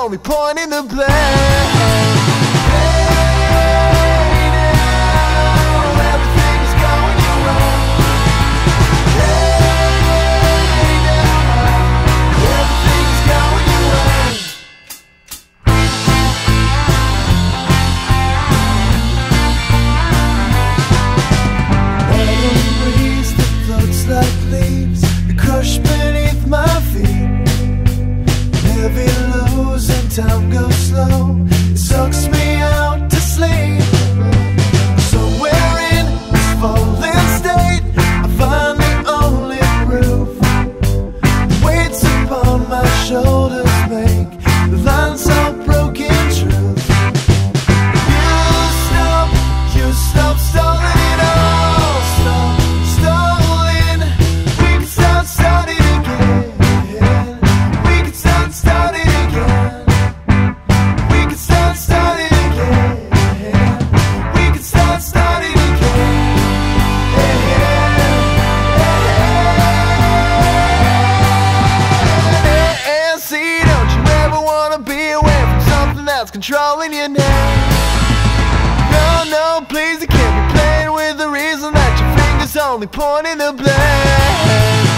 only pointing the blame. Time goes slow, it sucks me out to sleep. Somewhere in this fallen state, I find the only proof. The weights upon my shoulders make the lines of broken truth. You stop stalling it all. Stop stalling. We can start starting again. We can start starting again. That's controlling you now. No, please, you can't be playing with the reason that your fingers only pointing the blame.